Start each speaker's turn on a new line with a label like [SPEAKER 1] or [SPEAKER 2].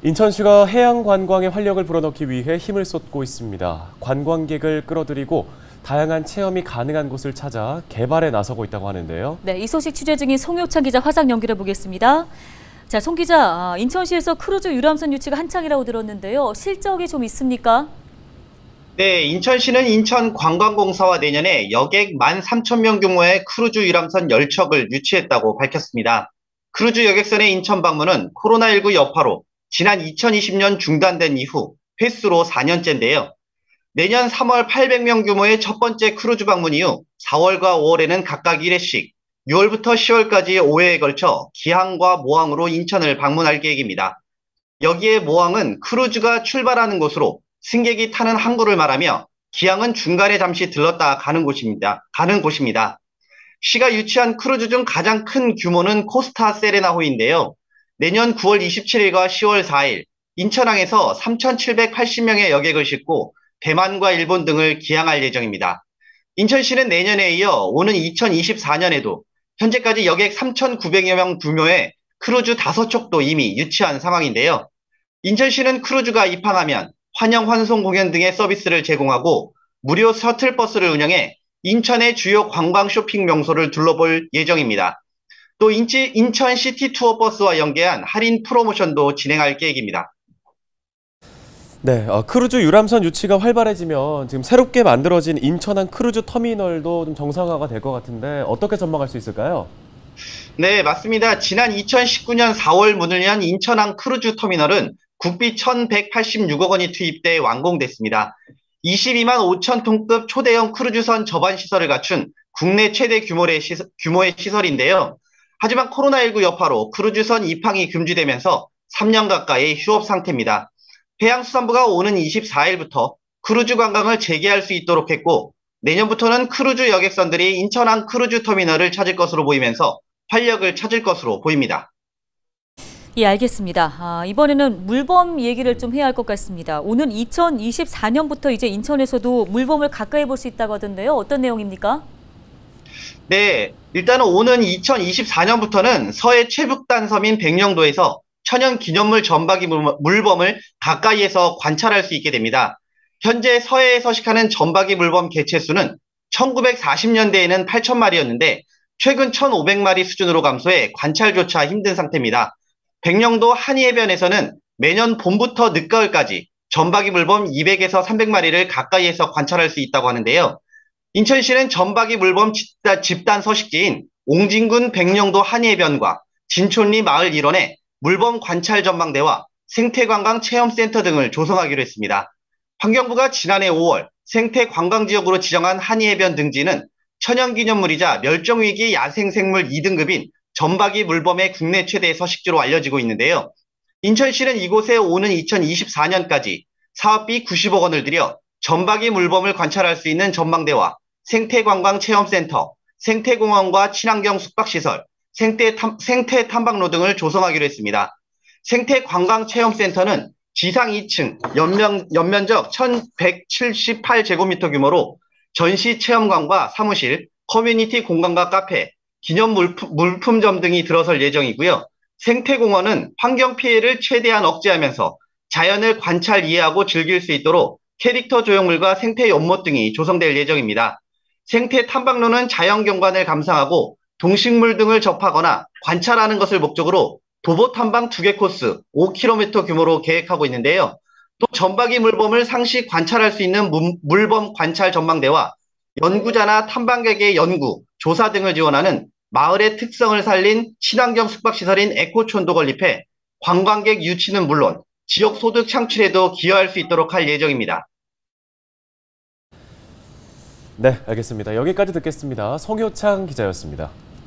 [SPEAKER 1] 인천시가 해양 관광에 활력을 불어넣기 위해 힘을 쏟고 있습니다. 관광객을 끌어들이고 다양한 체험이 가능한 곳을 찾아 개발에 나서고 있다고 하는데요.
[SPEAKER 2] 네, 이 소식 취재 중인 송효창 기자 화상 연결해 보겠습니다. 자, 송 기자, 인천시에서 크루즈 유람선 유치가 한창이라고 들었는데요. 실적이 좀 있습니까?
[SPEAKER 3] 네, 인천시는 인천관광공사와 내년에 여객 13,000명 규모의 크루즈 유람선 10척을 유치했다고 밝혔습니다. 크루즈 여객선의 인천 방문은 코로나19 여파로 지난 2020년 중단된 이후 횟수로 4년째인데요. 내년 3월 800명 규모의 첫 번째 크루즈 방문 이후 4월과 5월에는 각각 1회씩, 6월부터 10월까지 5회에 걸쳐 기항과 모항으로 인천을 방문할 계획입니다. 여기에 모항은 크루즈가 출발하는 곳으로 승객이 타는 항구를 말하며 기항은 중간에 잠시 들렀다 가는 곳입니다. 시가 유치한 크루즈 중 가장 큰 규모는 코스타 세레나호인데요. 내년 9월 27일과 10월 4일 인천항에서 3,780명의 여객을 싣고 대만과 일본 등을 기항할 예정입니다. 인천시는 내년에 이어 오는 2024년에도 현재까지 여객 3,900여 명 규모의 크루즈 5척도 이미 유치한 상황인데요. 인천시는 크루즈가 입항하면 환영 환송 공연 등의 서비스를 제공하고 무료 셔틀버스를 운영해 인천의 주요 관광 쇼핑 명소를 둘러볼 예정입니다. 또 인천 시티 투어 버스와 연계한 할인 프로모션도 진행할 계획입니다.
[SPEAKER 1] 네, 크루즈 유람선 유치가 활발해지면 지금 새롭게 만들어진 인천항 크루즈 터미널도 좀 정상화가 될 것 같은데 어떻게 전망할 수 있을까요?
[SPEAKER 3] 네, 맞습니다. 지난 2019년 4월 문을 연 인천항 크루즈 터미널은 국비 1,186억 원이 투입돼 완공됐습니다. 22만 5천 톤급 초대형 크루즈선 접안 시설을 갖춘 국내 최대 규모의 시설인데요. 하지만 코로나19 여파로 크루즈선 입항이 금지되면서 3년 가까이 휴업 상태입니다. 해양수산부가 오는 24일부터 크루즈 관광을 재개할 수 있도록 했고, 내년부터는 크루즈 여객선들이 인천항 크루즈 터미널을 찾을 것으로 보이면서 활력을 찾을 것으로 보입니다.
[SPEAKER 2] 예, 알겠습니다. 이번에는 물범 얘기를 좀 해야 할 것 같습니다. 오는 2024년부터 이제 인천에서도 물범을 가까이 볼 수 있다고 하던데요. 어떤 내용입니까?
[SPEAKER 3] 네, 일단은 오는 2024년부터는 서해 최북단 섬인 백령도에서 천연 기념물 점박이 물범을 가까이에서 관찰할 수 있게 됩니다. 현재 서해에 서식하는 점박이 물범 개체 수는 1940년대에는 8,000마리였는데 최근 1,500마리 수준으로 감소해 관찰조차 힘든 상태입니다. 백령도 한이해변에서는 매년 봄부터 늦가을까지 점박이 물범 200에서 300마리를 가까이에서 관찰할 수 있다고 하는데요. 인천시는 점박이 물범 집단 서식지인 옹진군 백령도 한이해변과 진촌리 마을 일원에 물범 관찰 전망대와 생태관광 체험센터 등을 조성하기로 했습니다. 환경부가 지난해 5월 생태관광지역으로 지정한 한이해변 등지는 천연기념물이자 멸종위기 야생생물 2등급인 점박이 물범의 국내 최대 서식지로 알려지고 있는데요. 인천시는 이곳에 오는 2024년까지 사업비 90억 원을 들여 점박이 물범을 관찰할 수 있는 전망대와 생태관광 체험센터, 생태공원과 친환경 숙박시설, 생태 탐방로 등을 조성하기로 했습니다. 생태관광 체험센터는 지상 2층, 연면적 1,178제곱미터 규모로 전시 체험관과 사무실, 커뮤니티 공간과 카페, 기념 물품점 등이 들어설 예정이고요. 생태공원은 환경 피해를 최대한 억제하면서 자연을 관찰, 이해하고 즐길 수 있도록 캐릭터 조형물과 생태 연못 등이 조성될 예정입니다. 생태 탐방로는 자연 경관을 감상하고 동식물 등을 접하거나 관찰하는 것을 목적으로 도보 탐방 2개 코스 5km 규모로 계획하고 있는데요. 또 점박이 물범을 상시 관찰할 수 있는 물범 관찰 전망대와 연구자나 탐방객의 연구, 조사 등을 지원하는 마을의 특성을 살린 친환경 숙박시설인 에코촌도 건립해 관광객 유치는 물론 지역 소득 창출에도 기여할 수 있도록 할 예정입니다.
[SPEAKER 1] 네, 알겠습니다. 여기까지 듣겠습니다. 송효창 기자였습니다.